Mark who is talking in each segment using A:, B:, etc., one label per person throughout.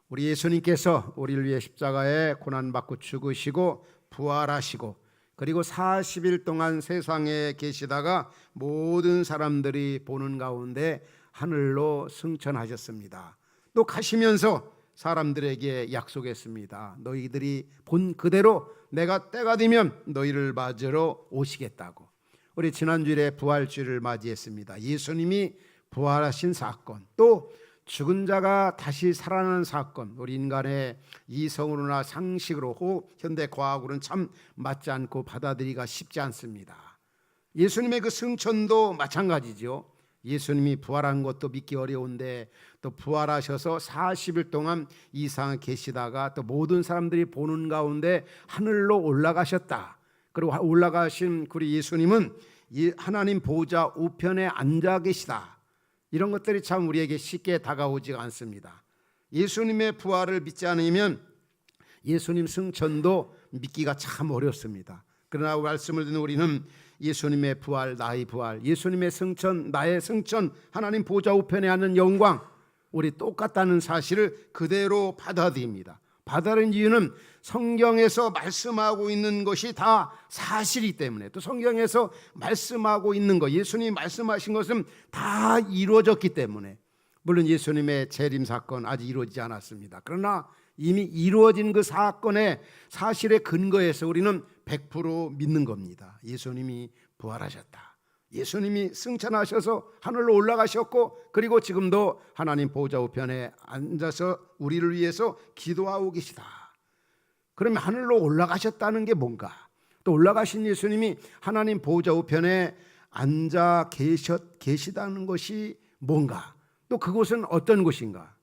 A: 우리 예수님께서 우리를 위해 십자가에 고난받고 죽으시고 부활하시고 그리고 40일 동안 세상에 계시다가 모든 사람들이 보는 가운데 하늘로 승천하셨습니다. 또 가시면서 사람들에게 약속했습니다. 너희들이 본 그대로 내가 때가 되면 너희를 맞으러 오시겠다고. 우리 지난주일에 부활주일을 맞이했습니다. 예수님이 부활하신 사건, 또 죽은 자가 다시 살아나는 사건, 우리 인간의 이성으로나 상식으로 혹 현대 과학으로는 참 맞지 않고 받아들이기가 쉽지 않습니다. 예수님의 그 승천도 마찬가지죠. 예수님이 부활한 것도 믿기 어려운데 또 부활하셔서 40일 동안 이 세상에 계시다가 또 모든 사람들이 보는 가운데 하늘로 올라가셨다. 그리고 올라가신 우리 예수님은 하나님 보좌 우편에 앉아 계시다. 이런 것들이 참 우리에게 쉽게 다가오지가 않습니다. 예수님의 부활을 믿지 않으면 예수님 승천도 믿기가 참 어렵습니다. 그러나 말씀을 듣는 우리는 예수님의 부활, 나의 부활, 예수님의 승천, 나의 승천, 하나님 보좌 우편에 앉는 영광, 우리 똑같다는 사실을 그대로 받아들입니다. 받아들인 이유는 성경에서 말씀하고 있는 것이 다 사실이기 때문에, 또 성경에서 말씀하고 있는 것, 예수님이 말씀하신 것은 다 이루어졌기 때문에. 물론 예수님의 재림 사건 아직 이루어지지 않았습니다. 그러나 이미 이루어진 그 사건의 사실에 근거해서 우리는 100% 믿는 겁니다. 예수님이 부활하셨다. 예수님이 승천하셔서 하늘로 올라가셨고 그리고 지금도 하나님 보좌 우편에 앉아서 우리를 위해서 기도하고 계시다. 그러면 하늘로 올라가셨다는 게 뭔가? 또 올라가신 예수님이 하나님 보좌 우편에 앉아 계시다는 것이 뭔가? 또 그곳은 어떤 곳인가?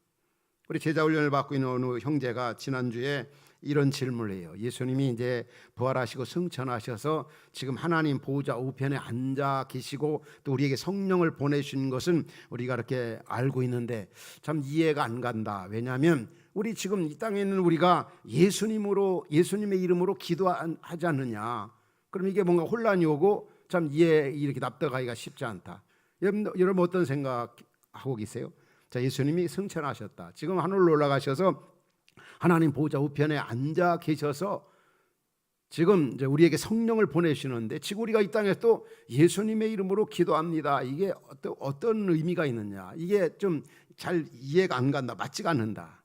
A: 우리 제자훈련을 받고 있는 어느 형제가 지난주에 이런 질문을 해요. 예수님이 이제 부활하시고 승천하셔서 지금 하나님 보좌 우편에 앉아 계시고 또 우리에게 성령을 보내주신 것은 우리가 이렇게 알고 있는데 참 이해가 안 간다. 왜냐하면 우리 지금 이 땅에 있는 우리가 예수님의 이름으로 기도하지 않느냐. 그럼 이게 뭔가 혼란이 오고 참 이렇게 납득하기가 쉽지 않다. 여러분 어떤 생각하고 계세요? 자, 예수님이 승천하셨다. 지금 하늘로 올라가셔서 하나님 보좌 우편에 앉아 계셔서 지금 이제 우리에게 성령을 보내시는데 지금 우리가 이 땅에 또 예수님의 이름으로 기도합니다. 이게 어떤 의미가 있느냐? 이게 좀 잘 이해가 안 간다. 맞지가 않는다.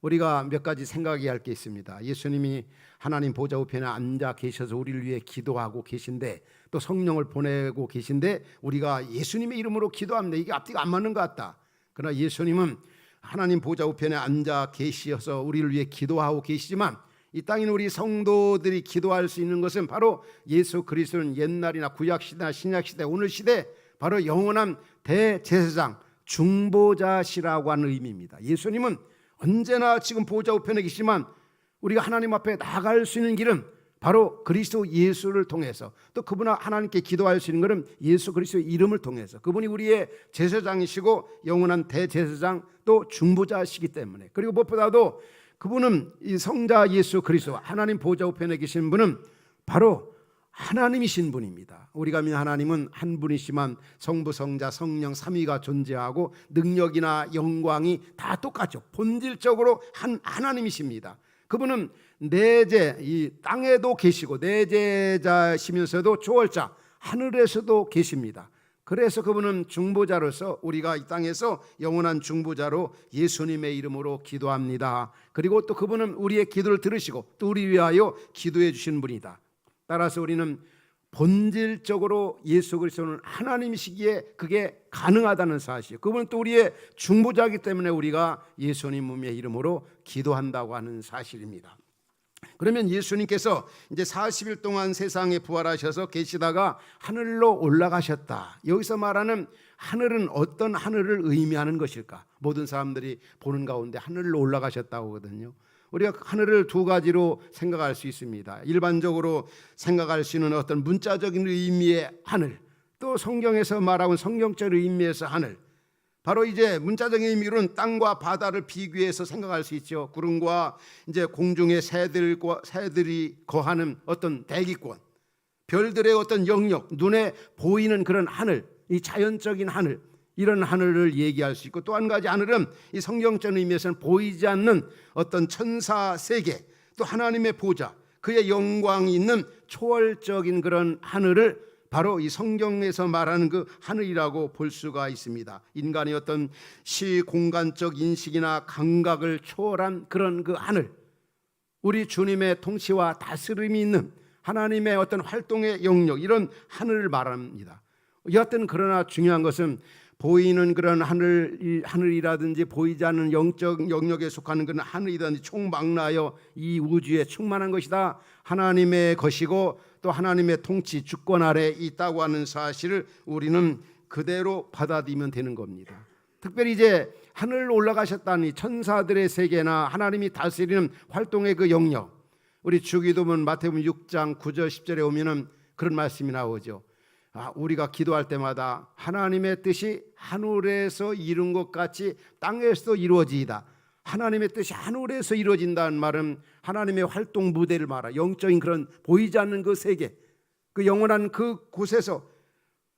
A: 우리가 몇 가지 생각해야 할 게 있습니다. 예수님이 하나님 보좌 우편에 앉아 계셔서 우리를 위해 기도하고 계신데 또 성령을 보내고 계신데 우리가 예수님의 이름으로 기도합니다. 이게 앞뒤가 안 맞는 것 같다. 그러나 예수님은 하나님 보좌 우편에 앉아 계셔서 우리를 위해 기도하고 계시지만 이 땅에 있는 우리 성도들이 기도할 수 있는 것은 바로 예수 그리스도는 옛날이나 구약시대나 신약시대 오늘 시대 바로 영원한 대제사장 중보자시라고 하는 의미입니다. 예수님은 언제나 지금 보좌 우편에 계시지만 우리가 하나님 앞에 나갈 수 있는 길은 바로 그리스도 예수를 통해서 또 그분 하나님께 기도할 수 있는 것은 예수 그리스도의 이름을 통해서 그분이 우리의 제사장이시고 영원한 대제사장 또 중보자시기 때문에 그리고 무엇보다도 그분은 이 성자 예수 그리스도 하나님 보좌 우편에 계신 분은 바로 하나님이신 분입니다. 우리가 믿는 하나님은 한 분이시만 성부 성자 성령 삼위가 존재하고 능력이나 영광이 다 똑같죠. 본질적으로 하나님이십니다. 그분은 내재 이 땅에도 계시고 내재자시면서도 초월자 하늘에서도 계십니다. 그래서 그분은 중보자로서 우리가 이 땅에서 영원한 중보자로 예수님의 이름으로 기도합니다. 그리고 또 그분은 우리의 기도를 들으시고 또 우리 위하여 기도해 주신 분이다. 따라서 우리는 본질적으로 예수 그리스도는 하나님이시기에 그게 가능하다는 사실, 그분은 또 우리의 중보자이기 때문에 우리가 예수님의 이름으로 기도한다고 하는 사실입니다. 그러면 예수님께서 이제 40일 동안 세상에 부활하셔서 계시다가 하늘로 올라가셨다. 여기서 말하는 하늘은 어떤 하늘을 의미하는 것일까? 모든 사람들이 보는 가운데 하늘로 올라가셨다고 하거든요. 우리가 하늘을 두 가지로 생각할 수 있습니다. 일반적으로 생각할 수 있는 어떤 문자적인 의미의 하늘, 또 성경에서 말하고 성경적 의미에서 하늘. 바로 이제 문자적인 의미로는 땅과 바다를 비교해서 생각할 수 있죠. 구름과 이제 공중의 새들이 거하는 어떤 대기권, 별들의 어떤 영역, 눈에 보이는 그런 하늘, 이 자연적인 하늘. 이런 하늘을 얘기할 수 있고, 또 한 가지 하늘은 이 성경적 의미에서는 보이지 않는 어떤 천사 세계, 또 하나님의 보좌, 그의 영광이 있는 초월적인 그런 하늘을 바로 이 성경에서 말하는 그 하늘이라고 볼 수가 있습니다. 인간의 어떤 시공간적 인식이나 감각을 초월한 그런 그 하늘, 우리 주님의 통치와 다스림이 있는 하나님의 어떤 활동의 영역, 이런 하늘을 말합니다. 여하튼 그러나 중요한 것은 보이는 그런 하늘이라든지 보이지 않는 영적 영역에 속하는 그런 하늘이라든지 총망라하여 이 우주에 충만한 것이다, 하나님의 것이고 또 하나님의 통치 주권 아래 있다고 하는 사실을 우리는 그대로 받아들이면 되는 겁니다. 특별히 이제 하늘 올라가셨다니 천사들의 세계나 하나님이 다스리는 활동의 그 영역, 우리 주기도문 마태복음 6장 9절 10절에 오면은 그런 말씀이 나오죠. 우리가 기도할 때마다 하나님의 뜻이 하늘에서 이룬 것 같이 땅에서도 이루어지이다. 하나님의 뜻이 하늘에서 이루어진다는 말은 하나님의 활동 무대를 말하, 영적인 그런 보이지 않는 그 세계, 그 영원한 그 곳에서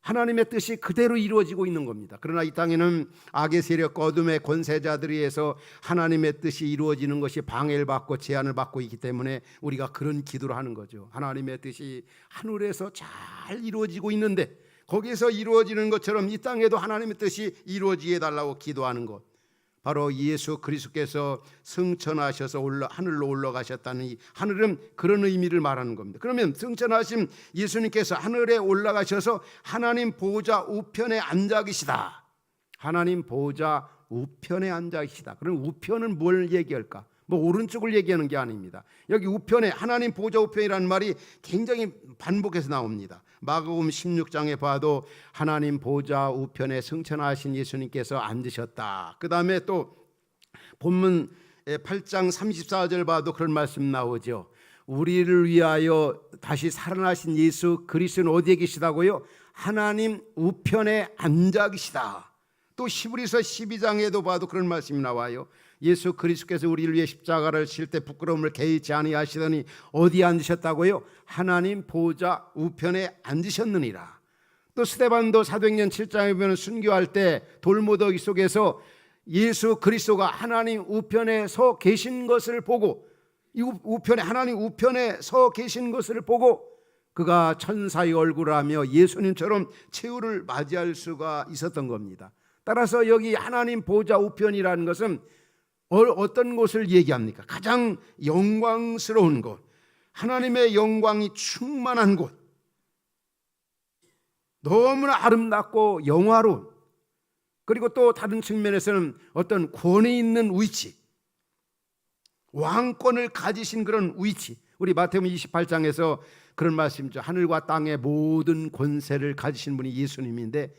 A: 하나님의 뜻이 그대로 이루어지고 있는 겁니다. 그러나 이 땅에는 악의 세력과 어둠의 권세자들에 의해서 하나님의 뜻이 이루어지는 것이 방해를 받고 제한을 받고 있기 때문에 우리가 그런 기도를 하는 거죠. 하나님의 뜻이 하늘에서 잘 이루어지고 있는데 거기에서 이루어지는 것처럼 이 땅에도 하나님의 뜻이 이루어지게 해달라고 기도하는 것, 바로 예수 그리스도께서 승천하셔서 하늘로 올라가셨다는 이 하늘은 그런 의미를 말하는 겁니다. 그러면 승천하신 예수님께서 하늘에 올라가셔서 하나님 보좌 우편에 앉아 계시다. 하나님 보좌 우편에 앉아 계시다. 그럼 우편은 뭘 얘기할까? 오른쪽을 얘기하는 게 아닙니다. 여기 우편에, 하나님 보좌 우편이라는 말이 굉장히 반복해서 나옵니다. 마가복음 16장에 봐도 하나님 보좌 우편에 승천하신 예수님께서 앉으셨다. 그 다음에 또 본문 8장 34절 봐도 그런 말씀 나오죠. 우리를 위하여 다시 살아나신 예수 그리스도는 어디에 계시다고요? 하나님 우편에 앉아 계시다. 또 히브리서 12장에도 봐도 그런 말씀이 나와요. 예수 그리스도께서 우리를 위해 십자가를 칠 때 부끄러움을 개의치 아니하시더니 어디에 앉으셨다고요? 하나님 보좌 우편에 앉으셨느니라. 또 스데반도 사도행전 7장에 보면 순교할 때 돌무더기 속에서 예수 그리스도가 하나님 우편에 서 계신 것을 보고, 이 우편에, 하나님 우편에 서 계신 것을 보고 그가 천사의 얼굴을 하며 예수님처럼 최후를 맞이할 수가 있었던 겁니다. 따라서 여기 하나님 보좌 우편이라는 것은 어떤 곳을 얘기합니까? 가장 영광스러운 곳, 하나님의 영광이 충만한 곳, 너무나 아름답고 영화로운, 그리고 또 다른 측면에서는 어떤 권위 있는 위치, 왕권을 가지신 그런 위치. 우리 마태복음 28장에서 그런 말씀이죠. 하늘과 땅의 모든 권세를 가지신 분이 예수님인데,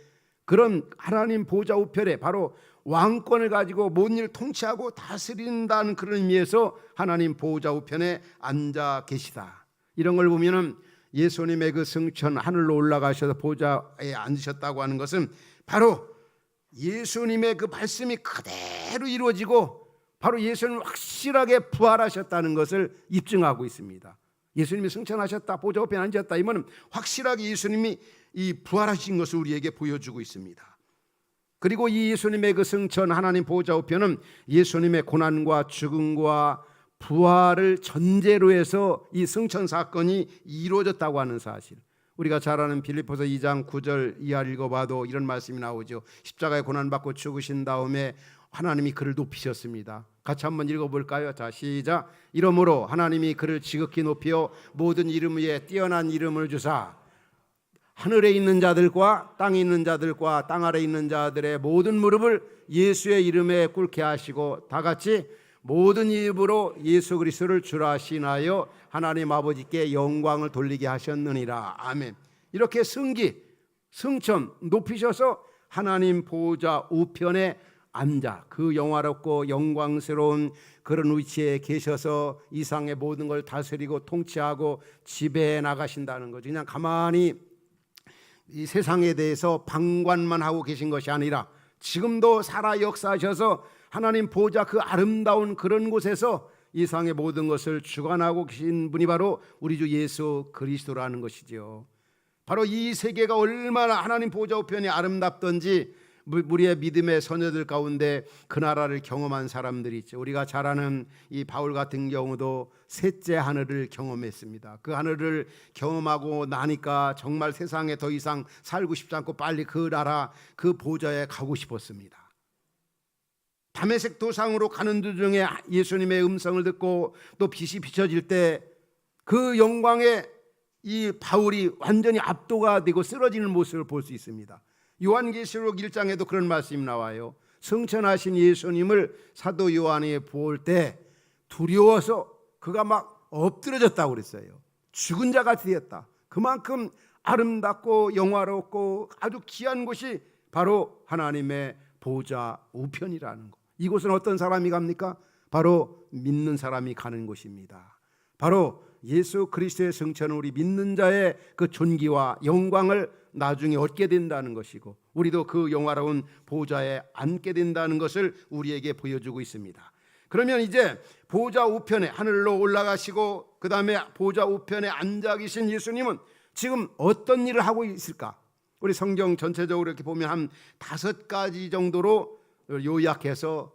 A: 그런 하나님 보좌 우편에 바로 왕권을 가지고 모든 일을 통치하고 다스린다는 그런 의미에서 하나님 보좌 우편에 앉아 계시다. 이런 걸 보면은 예수님의 그 승천, 하늘로 올라가셔서 보좌에 앉으셨다고 하는 것은 바로 예수님의 그 말씀이 그대로 이루어지고 바로 예수님은 확실하게 부활하셨다는 것을 입증하고 있습니다. 예수님이 승천하셨다, 보좌 우편에 앉았다, 이 말은 확실하게 예수님이 이 부활하신 것을 우리에게 보여주고 있습니다. 그리고 이 예수님의 그 승천, 하나님 보좌 우편은 예수님의 고난과 죽음과 부활을 전제로 해서 이 승천 사건이 이루어졌다고 하는 사실, 우리가 잘 아는 빌립보서 2장 9절 이하를 읽어봐도 이런 말씀이 나오죠. 십자가에 고난받고 죽으신 다음에 하나님이 그를 높이셨습니다. 같이 한번 읽어볼까요? 자, 시작. 이러므로 하나님이 그를 지극히 높여 모든 이름 위에 뛰어난 이름을 주사 하늘에 있는 자들과 땅에 있는 자들과 땅 아래 있는 자들의 모든 무릎을 예수의 이름에 꿇게 하시고 다 같이 모든 입으로 예수 그리스도를 주라 시인하여 하나님 아버지께 영광을 돌리게 하셨느니라. 아멘. 이렇게 승천 높이셔서 하나님 보좌 우편에 앉아 그 영화롭고 영광스러운 그런 위치에 계셔서 이 세상의 모든 걸 다스리고 통치하고 지배해 나가신다는 거죠. 그냥 가만히 이 세상에 대해서 방관만 하고 계신 것이 아니라 지금도 살아 역사하셔서 하나님 보좌 그 아름다운 그런 곳에서 이 세상의 모든 것을 주관하고 계신 분이 바로 우리 주 예수 그리스도라는 것이죠. 바로 이 세계가 얼마나 하나님 보좌 우편이 아름답던지 우리의 믿음의 선녀들 가운데 그 나라를 경험한 사람들이 있죠. 우리가 잘 아는 이 바울 같은 경우도 셋째 하늘을 경험했습니다. 그 하늘을 경험하고 나니까 정말 세상에 더 이상 살고 싶지 않고 빨리 그 나라 그 보좌에 가고 싶었습니다. 다메섹 도상으로 가는 도중에 예수님의 음성을 듣고 또 빛이 비춰질 때 그 영광에 이 바울이 완전히 압도가 되고 쓰러지는 모습을 볼 수 있습니다. 요한계시록 1장에도 그런 말씀이 나와요. 승천하신 예수님을 사도 요한이 볼 때 두려워서 그가 막 엎드려졌다고 그랬어요. 죽은 자 같이 되었다. 그만큼 아름답고 영화롭고 아주 귀한 곳이 바로 하나님의 보좌 우편이라는 것. 이곳은 어떤 사람이 갑니까? 바로 믿는 사람이 가는 곳입니다. 바로 예수 그리스도의 승천은 우리 믿는 자의 그 존귀와 영광을 나중에 얻게 된다는 것이고, 우리도 그 영화로운 보좌에 앉게 된다는 것을 우리에게 보여주고 있습니다. 그러면 이제 보좌 우편에 하늘로 올라가시고 그 다음에 보좌 우편에 앉아 계신 예수님은 지금 어떤 일을 하고 있을까? 우리 성경 전체적으로 이렇게 보면 한 5가지 정도로 요약해서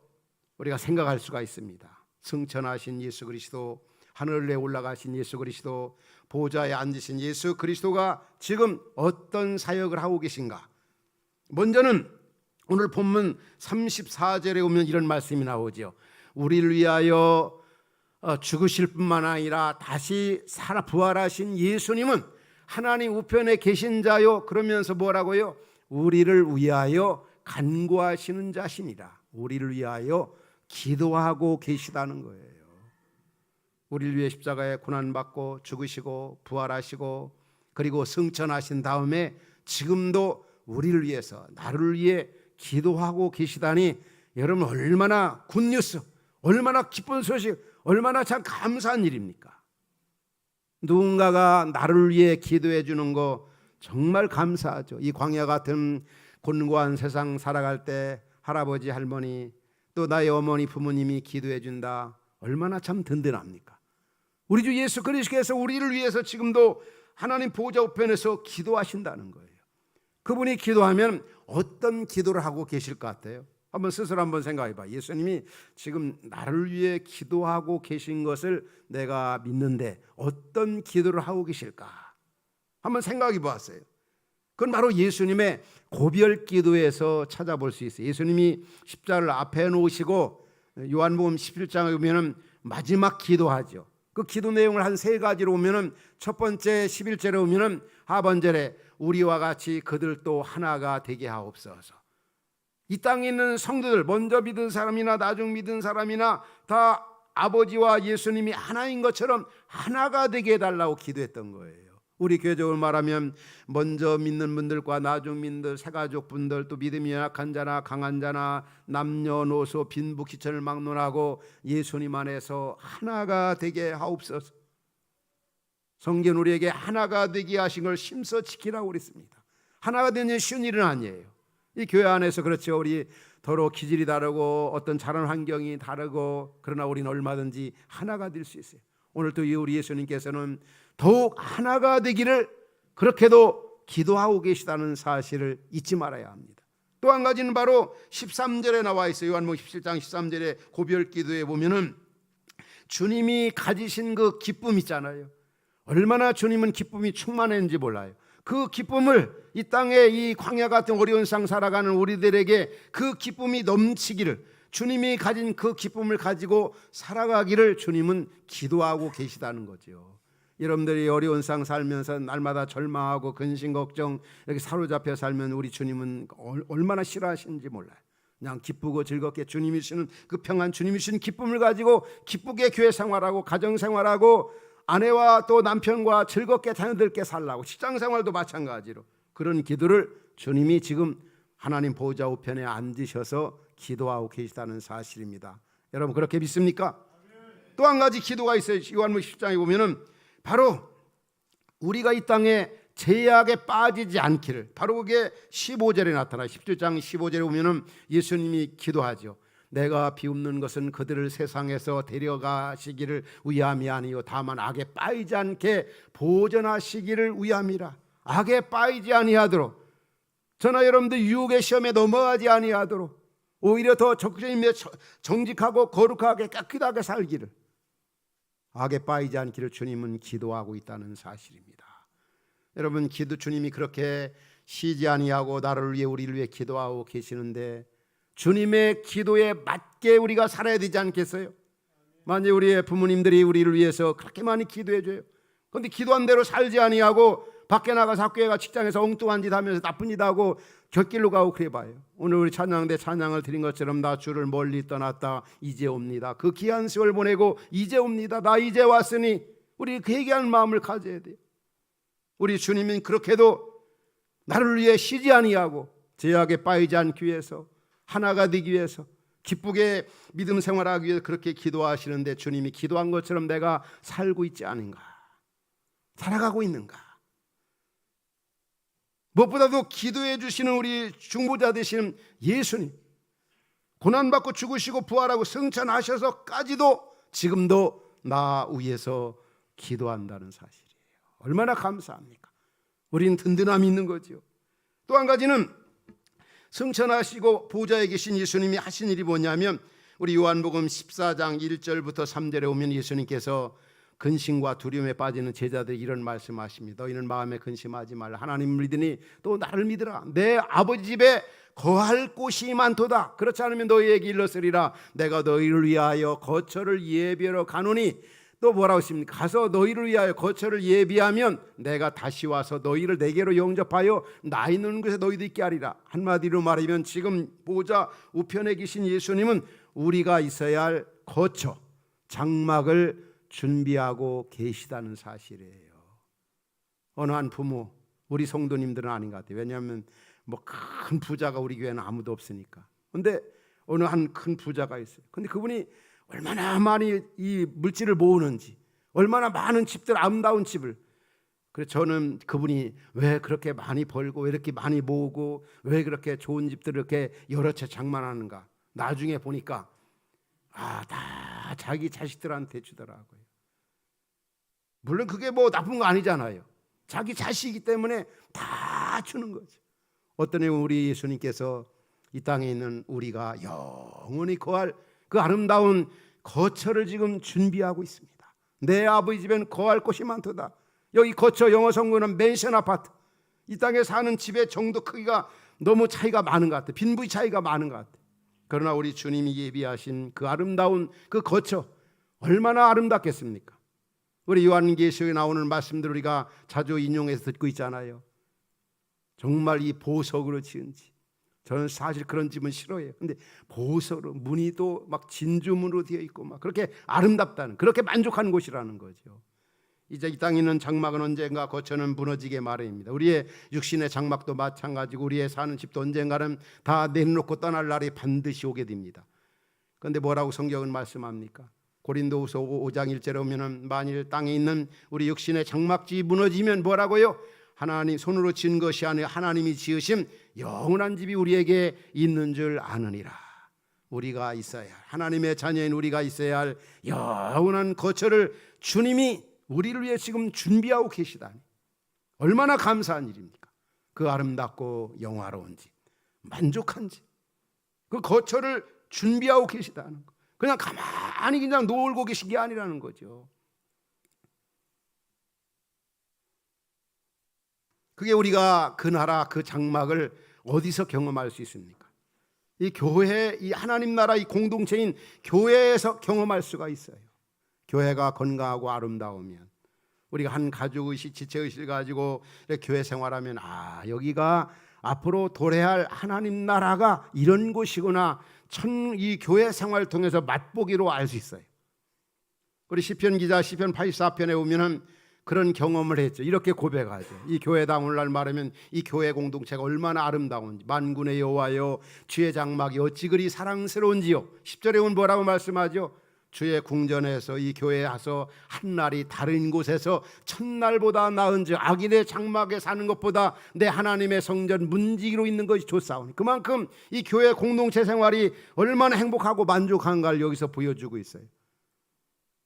A: 우리가 생각할 수가 있습니다. 승천하신 예수 그리스도, 하늘에 올라가신 예수 그리스도, 보좌에 앉으신 예수 그리스도가 지금 어떤 사역을 하고 계신가? 먼저는 오늘 본문 34절에 오면 이런 말씀이 나오죠. 우리를 위하여 죽으실 뿐만 아니라 다시 부활하신 예수님은 하나님 우편에 계신 자요. 그러면서 뭐라고요? 우리를 위하여 간구하시는 자신이라. 우리를 위하여 기도하고 계시다는 거예요. 우리를 위해 십자가에 고난받고 죽으시고 부활하시고 그리고 승천하신 다음에 지금도 우리를 위해서, 나를 위해 기도하고 계시다니, 여러분 얼마나 굿뉴스, 얼마나 기쁜 소식, 얼마나 참 감사한 일입니까? 누군가가 나를 위해 기도해 주는 거 정말 감사하죠. 이 광야 같은 곤고한 세상 살아갈 때 할아버지 할머니 또 나의 어머니 부모님이 기도해 준다, 얼마나 참 든든합니까? 우리 주 예수 그리스도께서 우리를 위해서 지금도 하나님 보좌 우편에서 기도하신다는 거예요. 그분이 기도하면 어떤 기도를 하고 계실 것 같아요? 한번 스스로 한번 생각해 봐. 예수님이 지금 나를 위해 기도하고 계신 것을 내가 믿는데 어떤 기도를 하고 계실까? 한번 생각해 보았어요. 그건 바로 예수님의 고별 기도에서 찾아볼 수 있어요. 예수님이 십자가를 앞에 놓으시고 요한복음 17장에 보면은 마지막 기도하죠. 그 기도 내용을 한 3가지로 보면은 첫 번째 11절에 보면은 하반절에 우리와 같이 그들도 하나가 되게 하옵소서. 이 땅에 있는 성도들, 먼저 믿은 사람이나 나중 믿은 사람이나 다 아버지와 예수님이 하나인 것처럼 하나가 되게 해달라고 기도했던 거예요. 우리 교회적으로 말하면 먼저 믿는 분들과 나중 믿는 분들, 새가족 분들, 또 믿음이 연약한 자나 강한 자나 남녀노소 빈부귀천을 막론하고 예수님 안에서 하나가 되게 하옵소서. 성경 우리에게 하나가 되게 하신 걸 심서 지키라고 그랬습니다. 하나가 되는 쉬운 일은 아니에요. 이 교회 안에서 그렇죠. 우리 더러 기질이 다르고 어떤 자란 환경이 다르고, 그러나 우리는 얼마든지 하나가 될 수 있어요. 오늘 또 우리 예수님께서는 더욱 하나가 되기를 그렇게도 기도하고 계시다는 사실을 잊지 말아야 합니다. 또 한 가지는 바로 13절에 나와 있어요. 요한복음 17장 13절에 고별 기도에 보면은 주님이 가지신 그 기쁨 있잖아요. 얼마나 주님은 기쁨이 충만했는지 몰라요. 그 기쁨을 이 땅에 이 광야 같은 어려운 세상 살아가는 우리들에게 그 기쁨이 넘치기를, 주님이 가진 그 기쁨을 가지고 살아가기를 주님은 기도하고 계시다는 거죠. 여러분들이 어려운 세상 살면서 날마다 절망하고 근심 걱정 이렇게 사로잡혀 살면 우리 주님은 얼마나 싫어하시는지 몰라요. 그냥 기쁘고 즐겁게 주님이 주시는 그 평안, 주님이 주시는 기쁨을 가지고 기쁘게 교회 생활하고 가정 생활하고 아내와 또 남편과 즐겁게 자녀들께 살라고, 직장 생활도 마찬가지로 그런 기도를 주님이 지금 하나님 보좌 우편에 앉으셔서 기도하고 계시다는 사실입니다. 여러분 그렇게 믿습니까? 또 한 가지 기도가 있어요. 요한복음 10장에 보면은 바로 우리가 이 땅에 죄악에 빠지지 않기를, 바로 그게 15절에 나타나요. 17장 15절에 보면은 예수님이 기도하죠. 내가 비웃는 것은 그들을 세상에서 데려가시기를 위함이 아니요 다만 악에 빠지지 않게 보존하시기를 위함이라. 악에 빠지지 아니하도록 저나 여러분들 유혹의 시험에 넘어가지 아니하도록 오히려 더 적절히 정직하고 거룩하게 깨끗하게 살기를, 악에 빠지지 않기를 주님은 기도하고 있다는 사실입니다. 여러분, 주님이 그렇게 쉬지 아니하고 나를 위해 우리를 위해 기도하고 계시는데 주님의 기도에 맞게 우리가 살아야 되지 않겠어요? 만약 우리의 부모님들이 우리를 위해서 그렇게 많이 기도해 줘요. 그런데 기도한 대로 살지 아니하고 밖에 나가서 학교에 가 직장에서 엉뚱한 짓 하면서 나쁜 짓 하고 곁길로 가고 그래 봐요. 오늘 우리 찬양대 찬양을 드린 것처럼 나 주를 멀리 떠났다 이제 옵니다. 그 귀한 세월 보내고 이제 옵니다. 나 이제 왔으니 우리 그 얘기하는 마음을 가져야 돼요. 우리 주님은 그렇게도 나를 위해 쉬지 아니하고 죄악에 빠지지 않기 위해서, 하나가 되기 위해서, 기쁘게 믿음 생활하기 위해서 그렇게 기도하시는데 주님이 기도한 것처럼 내가 살고 있지 않은가, 살아가고 있는가? 무엇보다도 기도해 주시는 우리 중보자 되시는 예수님, 고난받고 죽으시고 부활하고 승천하셔서까지도 지금도 나 위해서 기도한다는 사실이에요. 얼마나 감사합니까? 우리는 든든함이 있는 거죠. 또 한 가지는 승천하시고 보좌에 계신 예수님이 하신 일이 뭐냐면, 우리 요한복음 14장 1절부터 3절에 오면 예수님께서 근심과 두려움에 빠지는 제자들이 이런 말씀하십니다. 너희는 마음에 근심하지 말라. 하나님을 믿으니 또 나를 믿으라. 내 아버지 집에 거할 곳이 많도다. 그렇지 않으면 너희에게 일렀으리라. 내가 너희를 위하여 거처를 예비하러 가노니, 또 뭐라고 했습니까? 가서 너희를 위하여 거처를 예비하면 내가 다시 와서 너희를 내게로 영접하여 나 있는 곳에 너희도 있게 하리라. 한마디로 말하면 지금 보좌 우편에 계신 예수님은 우리가 있어야 할 거처, 장막을 준비하고 계시다는 사실이에요. 어느 한 부모, 우리 성도님들은 아닌 것 같아요. 왜냐하면 뭐 큰 부자가 우리 교회는 아무도 없으니까. 근데 어느 한 큰 부자가 있어요. 근데 그분이 얼마나 많이 이 물질을 모으는지, 얼마나 많은 집들, 아름다운 집을. 그래서 저는 그분이 왜 그렇게 많이 벌고 왜 이렇게 많이 모으고 왜 그렇게 좋은 집들을 이렇게 여러 채 장만하는가, 나중에 보니까 다 자기 자식들한테 주더라고요. 물론 그게 뭐 나쁜 거 아니잖아요. 자기 자식이기 때문에 다 주는 거죠. 어떤 해 우리 예수님께서 이 땅에 있는 우리가 영원히 거할 그 아름다운 거처를 지금 준비하고 있습니다. 내 아버지 집에는 거할 곳이 많도다. 여기 거처, 영어 성구는 맨션 아파트. 이 땅에 사는 집의 정도 크기가 너무 차이가 많은 것 같아요. 빈부의 차이가 많은 것 같아요. 그러나 우리 주님이 예비하신 그 아름다운 그 거처, 얼마나 아름답겠습니까? 우리 요한계시록에 나오는 말씀들 우리가 자주 인용해서 듣고 있잖아요. 정말 이 보석으로 지은 집. 저는 사실 그런 집은 싫어해요. 근데 보석으로, 무늬도 막 진주문으로 되어 있고 막 그렇게 아름답다는, 그렇게 만족하는 곳이라는 거죠. 이제 이 땅에 있는 장막은 언젠가 거처는 무너지게 마련입니다. 우리의 육신의 장막도 마찬가지고 우리의 사는 집도 언젠가는 다 내놓고 떠날 날이 반드시 오게 됩니다. 그런데 뭐라고 성경은 말씀합니까? 고린도후서 5장 1절에 오면은 만일 땅에 있는 우리 육신의 장막집이 무너지면 뭐라고요? 하나님 손으로 지은 것이 아니라 하나님이 지으신 영원한 집이 우리에게 있는 줄 아느니라. 우리가 있어야 할, 하나님의 자녀인 우리가 있어야 할 영원한 거처를 주님이 우리를 위해 지금 준비하고 계시다니 얼마나 감사한 일입니까? 그 아름답고 영화로운 집, 만족한 집, 그 거처를 준비하고 계시다는 거. 그냥 가만히 그냥 놀고 계신 게 아니라는 거죠. 그게 우리가 그 나라, 그 장막을 어디서 경험할 수 있습니까? 이 교회, 이 하나님 나라, 이 공동체인 교회에서 경험할 수가 있어요. 교회가 건강하고 아름다우면, 우리가 한 가족의식, 지체의식을 가지고 교회 생활하면 여기가 앞으로 도래할 하나님 나라가 이런 곳이구나, 이 교회 생활을 통해서 맛보기로 알 수 있어요. 우리 시편 기자 시편 84편에 보면은 그런 경험을 했죠. 이렇게 고백하죠. 이 교회당 오늘날 말하면 이 교회 공동체가 얼마나 아름다운지. 만군의 여호와여, 주의 장막이 어찌 그리 사랑스러운지요. 10절에 온 뭐라고 말씀하죠? 주의 궁전에서 이 교회에 와서 한날이 다른 곳에서 첫날보다 나은즉 악인의 장막에 사는 것보다 내 하나님의 성전 문지기로 있는 것이 좋사오니. 그만큼 이 교회 공동체 생활이 얼마나 행복하고 만족한가를 여기서 보여주고 있어요.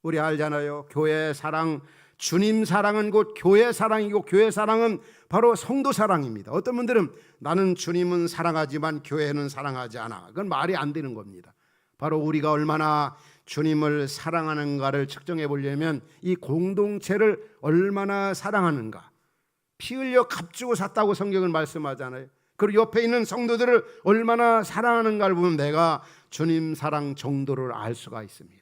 A: 우리 알잖아요. 교회 사랑 주님 사랑은 곧 교회 사랑이고 교회 사랑은 바로 성도 사랑입니다. 어떤 분들은 나는 주님은 사랑하지만 교회는 사랑하지 않아. 그건 말이 안 되는 겁니다. 바로 우리가 얼마나 주님을 사랑하는가를 측정해 보려면 이 공동체를 얼마나 사랑하는가. 피 흘려 값주고 샀다고 성경은 말씀하잖아요. 그리고 옆에 있는 성도들을 얼마나 사랑하는가를 보면 내가 주님 사랑 정도를 알 수가 있습니다.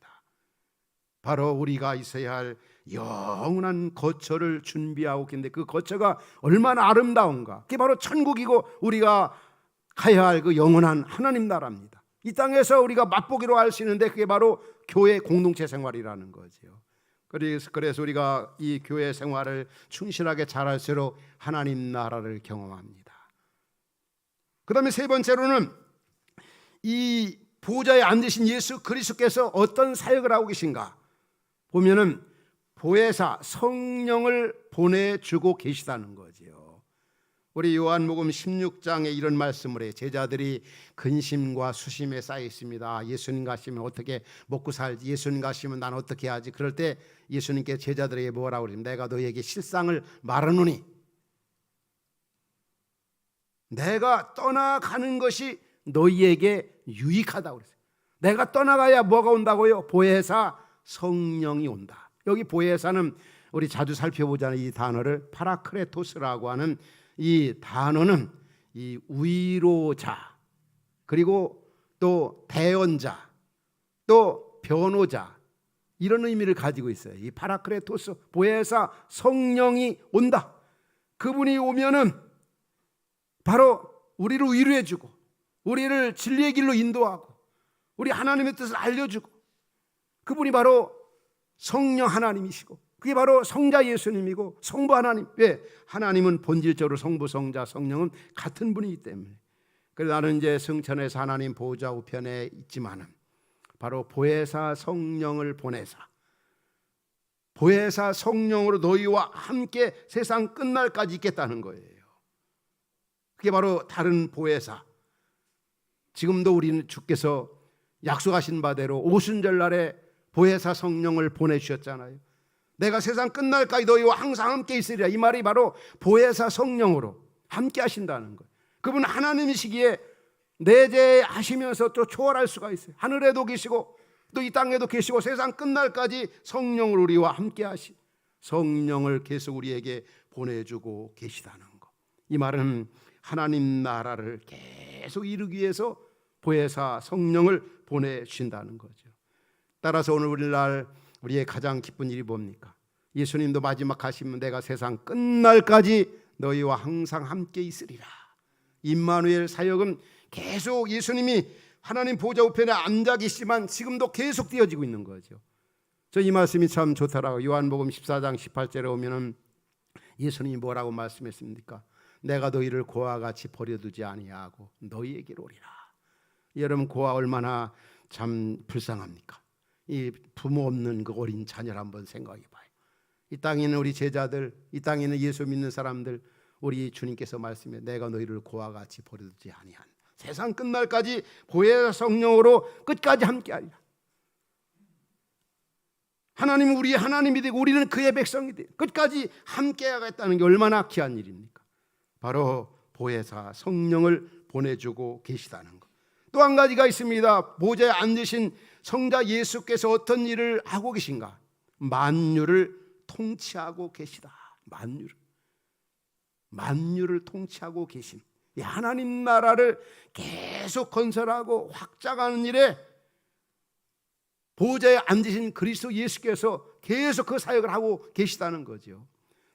A: 바로 우리가 있어야 할 영원한 거처를 준비하고 있는데 그 거처가 얼마나 아름다운가. 그게 바로 천국이고 우리가 가야 할 그 영원한 하나님 나라입니다. 이 땅에서 우리가 맛보기로 할 수 있는데 그게 바로 교회 공동체 생활이라는 거죠. 그래서 우리가 이 교회 생활을 충실하게 잘할수록 하나님 나라를 경험합니다. 그 다음에 세 번째로는 이 보좌에 앉으신 예수 그리스도께서 어떤 사역을 하고 계신가 보면은 보혜사 성령을 보내주고 계시다는 거죠. 우리 요한복음 16장에 이런 말씀을 해요. 제자들이 근심과 수심에 쌓여 있습니다. 예수님 가시면 어떻게 먹고 살지, 예수님 가시면 난 어떻게 하지. 그럴 때 예수님께 제자들에게 뭐라고 그러십니까? 내가 너희에게 실상을 말하노니 내가 떠나가는 것이 너희에게 유익하다고 그랬어요. 내가 떠나가야 뭐가 온다고요? 보혜사 성령이 온다. 여기 보혜사는 우리 자주 살펴보잖아요. 이 단어를 파라크레토스라고 하는 이 단어는 이 위로자, 그리고 또 대언자, 또 변호자, 이런 의미를 가지고 있어요. 이 파라크레토스, 보혜사 성령이 온다. 그분이 오면은 바로 우리를 위로해주고 우리를 진리의 길로 인도하고 우리 하나님의 뜻을 알려주고, 그분이 바로 성령 하나님이시고 그게 바로 성자 예수님이고 성부 하나님. 왜? 하나님은 본질적으로 성부, 성자, 성령은 같은 분이기 때문에. 그래서 나는 이제 성천에서 하나님 보좌 우편에 있지만은 바로 보혜사 성령을 보내사 보혜사 성령으로 너희와 함께 세상 끝날까지 있겠다는 거예요. 그게 바로 다른 보혜사. 지금도 우리는 주께서 약속하신 바대로 오순절 날에 보혜사 성령을 보내주셨잖아요. 내가 세상 끝날까지 너희와 항상 함께 있으리라. 이 말이 바로 보혜사 성령으로 함께 하신다는 거예요. 그분 하나님이시기에 내재하시면서 또 초월할 수가 있어요. 하늘에도 계시고 또 이 땅에도 계시고 세상 끝날까지 성령을 우리와 함께 하시, 성령을 계속 우리에게 보내주고 계시다는 거. 이 말은 하나님 나라를 계속 이루기 위해서 보혜사 성령을 보내주신다는 거죠. 따라서 오늘 우리날 우리의 가장 기쁜 일이 뭡니까? 예수님도 마지막 가시면 내가 세상 끝날까지 너희와 항상 함께 있으리라. 임마누엘 사역은 계속 예수님이 하나님 보좌 우편에 앉아 계시지만 지금도 계속 되어지고 있는 거죠. 저 이 말씀이 참 좋더라고요. 요한복음 14장 18절에 오면은 예수님이 뭐라고 말씀했습니까? 내가 너희를 고아와 같이 버려두지 아니하고 너희에게로 오리라. 여러분, 고아 얼마나 참 불쌍합니까? 이 부모 없는 그 어린 자녀를 한번 생각해 봐요. 이 땅에 있는 우리 제자들, 이 땅에 있는 예수 믿는 사람들, 우리 주님께서 말씀해 내가 너희를 고아와 같이 버려두지 아니한 세상 끝날까지 보혜사 성령으로 끝까지 함께하리라. 하나님은 우리의 하나님이 되고 우리는 그의 백성이 되고 끝까지 함께하겠다는 게 얼마나 귀한 일입니까? 바로 보혜사 성령을 보내주고 계시다는 것. 또 한 가지가 있습니다. 보좌에 앉으신 성자 예수께서 어떤 일을 하고 계신가? 만유를 통치하고 계시다. 만유를 통치하고 계신 이 하나님 나라를 계속 건설하고 확장하는 일에 보좌에 앉으신 그리스도 예수께서 계속 그 사역을 하고 계시다는 거죠.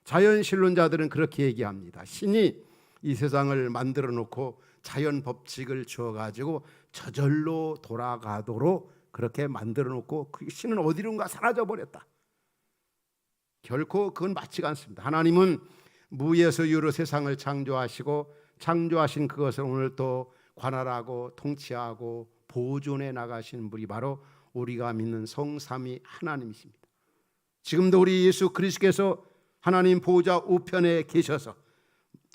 A: 자연신론자들은 그렇게 얘기합니다. 신이 이 세상을 만들어 놓고 자연 법칙을 주어가지고 저절로 돌아가도록 그렇게 만들어 놓고 그 신은 어디론가 사라져 버렸다. 결코 그건 맞지가 않습니다. 하나님은 무에서 유로 세상을 창조하시고 창조하신 그것을 오늘 또 관할하고 통치하고 보존해 나가시는 분이 바로 우리가 믿는 성삼위 하나님이십니다. 지금도 우리 예수 그리스도께서 하나님 보좌 우편에 계셔서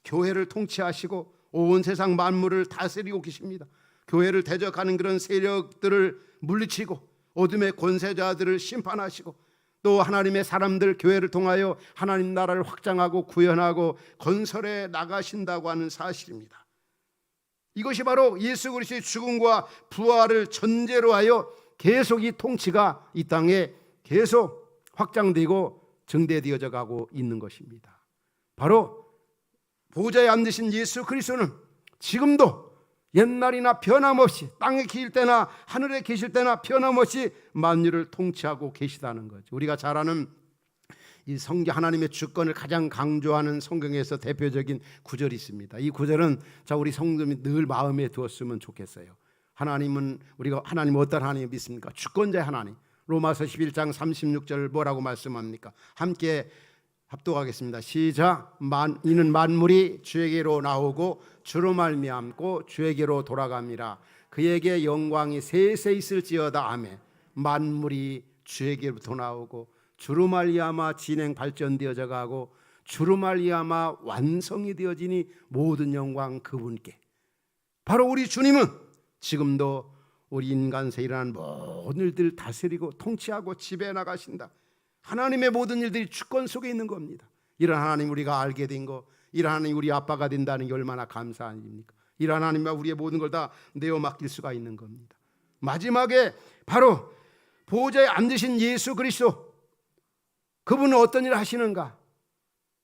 A: 교회를 통치하시고 온 세상 만물을 다스리고 계십니다. 교회를 대적하는 그런 세력들을 물리치고 어둠의 권세자들을 심판하시고 또 하나님의 사람들 교회를 통하여 하나님 나라를 확장하고 구현하고 건설해 나가신다고 하는 사실입니다. 이것이 바로 예수 그리스도의 죽음과 부활을 전제로 하여 계속 이 통치가 이 땅에 계속 확장되고 증대되어져 가고 있는 것입니다. 바로 보좌에 앉으신 예수 그리스도는 지금도 옛날이나 변함없이 땅에 계실 때나 하늘에 계실 때나 변함없이 만유를 통치하고 계시다는 거죠. 우리가 잘 아는 이 성경 하나님의 주권을 가장 강조하는 성경에서 대표적인 구절이 있습니다. 이 구절은 우리 성도님이 늘 마음에 두었으면 좋겠어요. 하나님은 우리가 하나님 어떤 하나님 믿습니까? 주권자의 하나님. 로마서 11장 36절 뭐라고 말씀합니까? 함께 합독하겠습니다. 시작. 이는 만물이 주에게로 나오고 주로 말미암고 주에게로 돌아갑니다. 그에게 영광이 세세 있을지어다. 아멘. 만물이 주에게로부터 나오고 주로 말미암아 진행 발전되어져 가고 주로 말미암아 완성이 되어지니 모든 영광 그분께. 바로 우리 주님은 지금도 우리 인간세에 일어난 모든 일들을 다스리고 통치하고 지배해 나가신다. 하나님의 모든 일들이 주권 속에 있는 겁니다. 이런 하나님 우리가 알게 된 거, 이런 하나님 우리 아빠가 된다는 게 얼마나 감사한 일입니까? 이런 하나님과 우리의 모든 걸 다 내어 맡길 수가 있는 겁니다. 마지막에 바로 보좌에 앉으신 예수 그리스도, 그분은 어떤 일을 하시는가?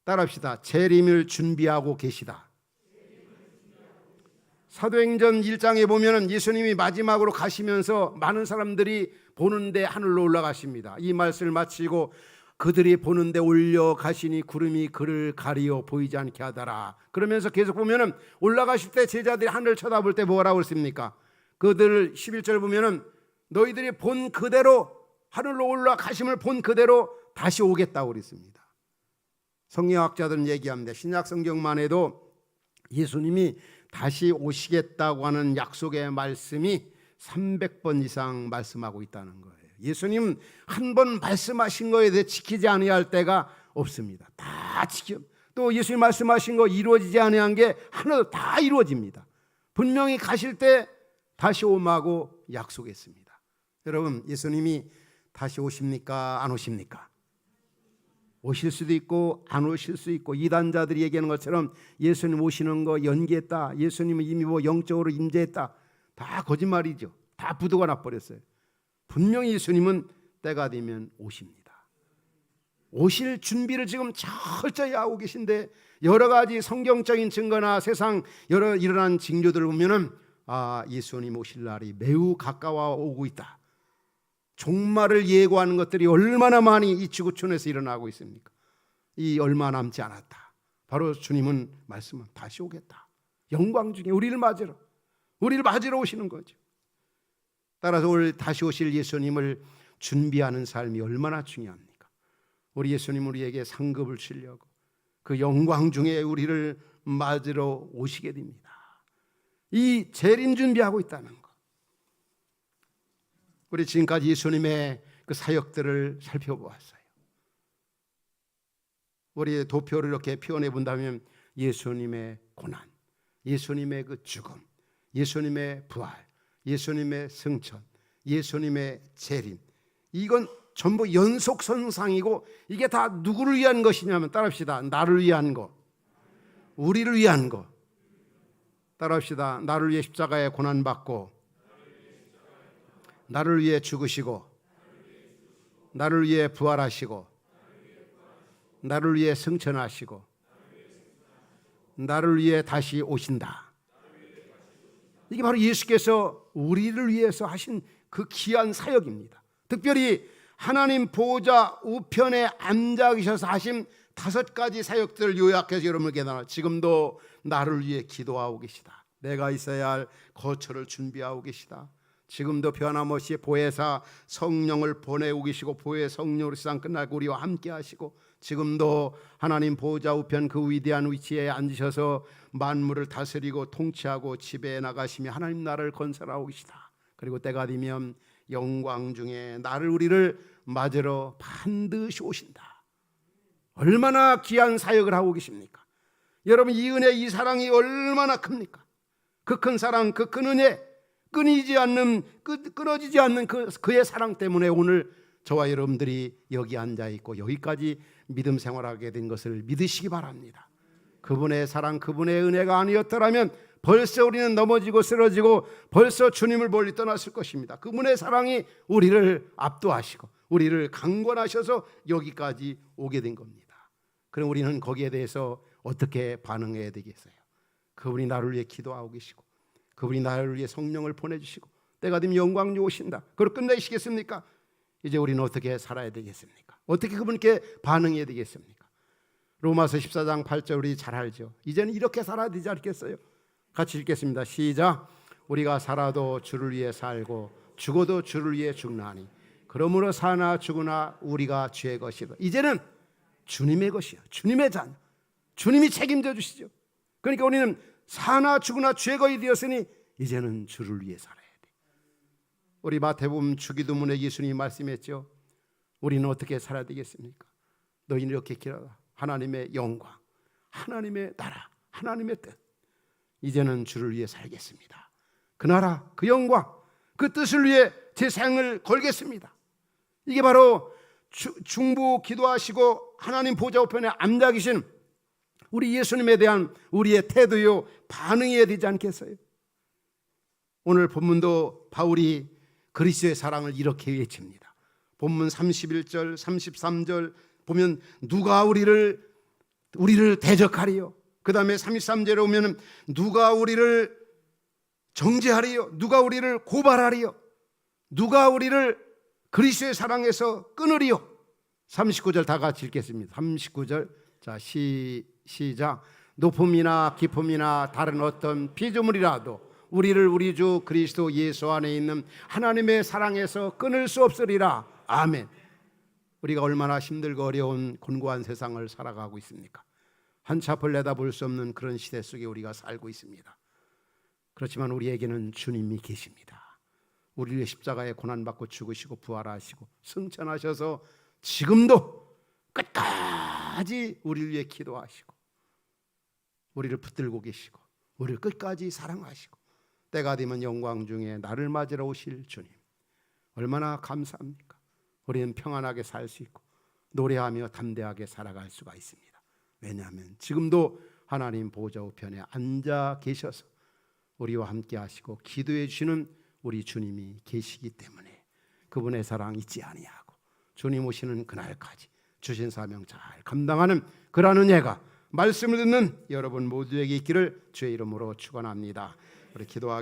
A: 따라합시다. 재림을 준비하고 계시다. 사도행전 1장에 보면 예수님이 마지막으로 가시면서 많은 사람들이 보는데 하늘로 올라가십니다. 이 말씀을 마치고 그들이 보는데 올려가시니 구름이 그를 가리어 보이지 않게 하더라. 그러면서 계속 보면 올라가실 때 제자들이 하늘을 쳐다볼 때 뭐라고 했습니까? 그들 11절 보면 너희들이 본 그대로 하늘로 올라가심을 본 그대로 다시 오겠다고 그랬습니다. 성경학자들은 얘기합니다. 신약 성경만 해도 예수님이 다시 오시겠다고 하는 약속의 말씀이 300번 이상 말씀하고 있다는 거예요. 예수님 한 번 말씀하신 거에 대해 지키지 아니할 때가 없습니다. 다 지켜. 또 예수님 말씀하신 거 이루어지지 아니한 게 하나도 다 이루어집니다. 분명히 가실 때 다시 오마고 약속했습니다. 여러분, 예수님이 다시 오십니까? 안 오십니까? 오실 수도 있고 안 오실 수 있고, 이단자들이 얘기하는 것처럼 예수님 오시는 거 연기했다, 예수님은 이미 영적으로 임재했다, 다 거짓말이죠. 다 부도가 나버렸어요. 분명히 예수님은 때가 되면 오십니다. 오실 준비를 지금 철저히 하고 계신데, 여러 가지 성경적인 증거나 세상 여러 일어난 징조들을 보면은 예수님 오실 날이 매우 가까워 오고 있다. 종말을 예고하는 것들이 얼마나 많이 이 지구촌에서 일어나고 있습니까? 이 얼마 남지 않았다. 바로 주님은 말씀은 다시 오겠다. 영광 중에 우리를 맞으러 오시는 거죠. 따라서 다시 오실 예수님을 준비하는 삶이 얼마나 중요합니까? 우리 예수님 우리에게 상급을 주려고 그 영광 중에 우리를 맞으러 오시게 됩니다. 이 재림 준비하고 있다는 것. 우리 지금까지 예수님의 그 사역들을 살펴보았어요. 우리의 도표를 이렇게 표현해 본다면 예수님의 고난, 예수님의 그 죽음, 예수님의 부활, 예수님의 승천, 예수님의 재림, 이건 전부 연속선상이고, 이게 다 누구를 위한 것이냐면, 따라합시다. 나를 위한 것, 우리를 위한 것. 따라합시다. 나를 위해 십자가에 고난받고, 나를 위해 죽으시고, 나를 위해 부활하시고, 나를 위해 승천하시고, 나를 위해 다시 오신다. 이게 바로 예수께서 우리를 위해서 하신 그 귀한 사역입니다. 특별히 하나님 보좌 우편에 앉아 계셔서 하신 5가지 사역들을 요약해서 여러분에게 나눠. 지금도 나를 위해 기도하고 계시다. 내가 있어야 할 거처를 준비하고 계시다. 지금도 변함없이 보혜사 성령을 보내고 계시고, 보혜 성령으로 세상 끝나고 우리와 함께 하시고, 지금도 하나님 보좌 우편 그 위대한 위치에 앉으셔서 만물을 다스리고 통치하고 지배해 나가시며 하나님 나라를 건설하고 계시다. 그리고 때가 되면 영광 중에 우리를 맞으러 반드시 오신다. 얼마나 귀한 사역을 하고 계십니까? 여러분, 이 은혜, 이 사랑이 얼마나 큽니까? 그 큰 사랑, 그 큰 은혜, 끊어지지 않는 그의 사랑 때문에 오늘 저와 여러분들이 여기 앉아 있고 여기까지 믿음 생활하게 된 것을 믿으시기 바랍니다. 그분의 사랑, 그분의 은혜가 아니었더라면 벌써 우리는 넘어지고 쓰러지고 벌써 주님을 멀리 떠났을 것입니다. 그분의 사랑이 우리를 압도하시고 우리를 강권하셔서 여기까지 오게 된 겁니다. 그럼 우리는 거기에 대해서 어떻게 반응해야 되겠어요? 그분이 나를 위해 기도하고 계시고 그분이 나를 위해 성령을 보내주시고 때가 되면 영광이 오신다. 그걸 끝내시겠습니까? 이제 우리는 어떻게 살아야 되겠습니까? 어떻게 그분께 반응해야 되겠습니까? 로마서 14장 8절 우리 잘 알죠. 이제는 이렇게 살아야 되지 않겠어요? 같이 읽겠습니다. 시작. 우리가 살아도 주를 위해 살고 죽어도 주를 위해 죽나니 그러므로 사나 죽으나 우리가 주의 것이다. 이제는 주님의 것이요, 주님의 자녀, 주님이 책임져 주시죠. 그러니까 우리는 사나 죽으나 주의 것이 되었으니 이제는 주를 위해 살아야 돼. 우리 마태복음 주기도문에 예수님이 말씀했죠. 우리는 어떻게 살아야 되겠습니까? 너희는 이렇게 기도하라. 하나님의 영광, 하나님의 나라, 하나님의 뜻. 이제는 주를 위해 살겠습니다. 그 나라, 그 영광, 그 뜻을 위해 제 생을 걸겠습니다. 이게 바로 중보 기도하시고 하나님 보좌 우편에 앉아 계신 우리 예수님에 대한 우리의 태도요, 반응해야 되지 않겠어요? 오늘 본문도 바울이 그리스도의 사랑을 이렇게 외칩니다. 본문 31절, 33절 보면 누가 우리를 대적하리요? 그 다음에 33절에 오면 누가 우리를 정죄하리요? 누가 우리를 고발하리요? 누가 우리를 그리스도의 사랑에서 끊으리요? 39절 다 같이 읽겠습니다. 39절 자 시작. 높음이나 깊음이나 다른 어떤 피조물이라도 우리를 우리 주 그리스도 예수 안에 있는 하나님의 사랑에서 끊을 수 없으리라. 아멘. 우리가 얼마나 힘들고 어려운 곤고한 세상을 살아가고 있습니까? 한치 앞을 내다볼 수 없는 그런 시대 속에 우리가 살고 있습니다. 그렇지만 우리에게는 주님이 계십니다. 우리를 십자가에 고난받고 죽으시고 부활하시고 승천하셔서 지금도 끝까지 우리를 위해 기도하시고 우리를 붙들고 계시고 우리를 끝까지 사랑하시고 때가 되면 영광 중에 나를 맞으러 오실 주님, 얼마나 감사합니까? 우리는 평안하게 살 수 있고 노래하며 담대하게 살아갈 수가 있습니다. 왜냐하면 지금도 하나님 보좌 우편에 앉아 계셔서 우리와 함께 하시고 기도해 주시는 우리 주님이 계시기 때문에 그분의 사랑 잊지 아니하고 주님 오시는 그날까지 주신 사명 잘 감당하는 그러한 은혜가 말씀을 듣는 여러분 모두에게 있기를 주의 이름으로 축원합니다. 우리 기도하겠습니다.